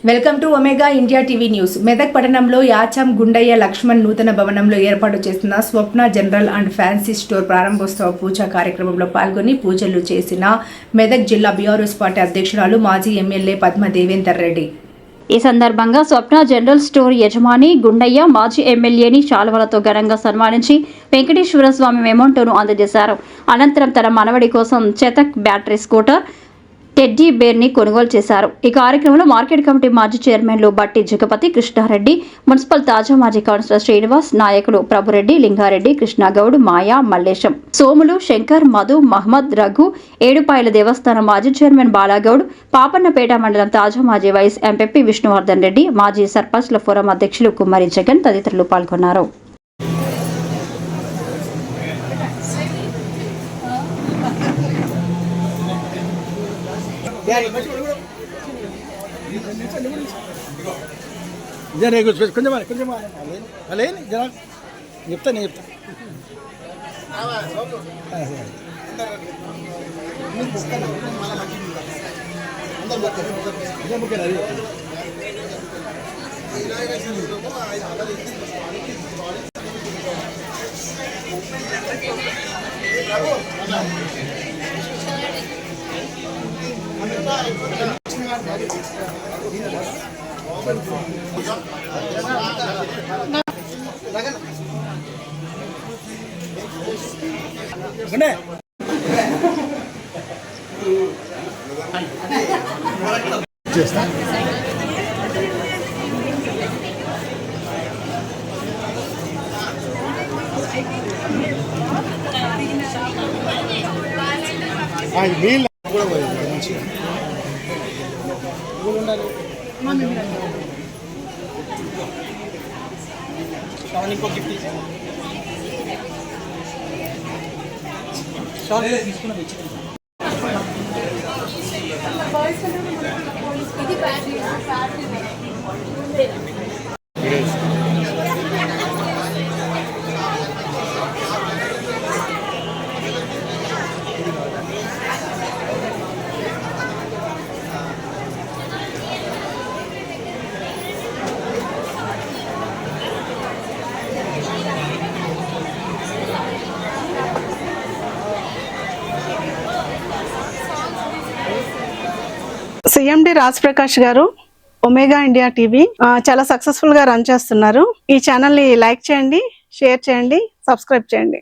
Welcome to omega India TV news. Medak పట్టణంలో యాచాం గుండయ్య లక్ష్మణ్ నూతన భవనంలో ఏర్పాటు చేస్తున్న స్వప్న జనరల్ అండ్ ఫ్యాన్సీ స్టోర్ ప్రారంభోత్సవ పూజా కార్యక్రమంలో పాల్గొని పూజలు చేసిన మెదక్ జిల్లా బీఆర్ఎస్ పార్టీ అధ్యక్షురాలు మాజీ ఎమ్మెల్యే పద్మ దేవేందర్ రెడ్డి. ఈ సందర్భంగా స్వప్న జనరల్ స్టోర్ యజమాని గుండయ్య మాజీ ఎమ్మెల్యేని శాలువలతో ఘనంగా సన్మానించి వెంకటేశ్వర స్వామి మెమోంటోను అందజేశారు. అనంతరం తన మనవడి కోసం Chetak battery scooter teddy bear ని కొనుగోలు చేశారు. ఈ కార్యక్రమంలో మార్కెట్ కమిటీ మాజీ చైర్మన్లు బట్టి జగపతి, కృష్ణారెడ్డి, మున్సిపల్ తాజా మాజీ కౌన్సిలర్ శ్రీనివాస్, నాయకులు ప్రభురెడ్డి, లింగారెడ్డి, కృష్ణగౌడ్, మాయా, మల్లేశం, సోములు, శంకర్, మధు, మహమ్మద్, రఘు, ఏడుపాయల దేవస్థానం మాజీ చైర్మన్ బాలాగౌడ్, పాపన్నపేట మండలం తాజా మాజీ వైస్ ఎంపీ విష్ణువర్ధన్ రెడ్డి, మాజీ సర్పంచ్ల ఫోరం అధ్యక్షులు కుమారి జగన్ తదితరులు పాల్గొన్నారు. కొంచెం అలాని జరా చెప్తా నేను చెప్తా చేస్తా నీళ్ళు కూడా మంచిగా ఉండాలి. ఇంకో గిఫ్ట్ తీసుకున్నా సిఎండి రాజ్ ప్రకాష్ గారు ఒమేగా ఇండియా టీవీ చాలా సక్సెస్ఫుల్ గా రన్ చేస్తున్నారు. ఈ ఛానల్ ని లైక్ చేయండి, షేర్ చేయండి, సబ్స్క్రైబ్ చేయండి.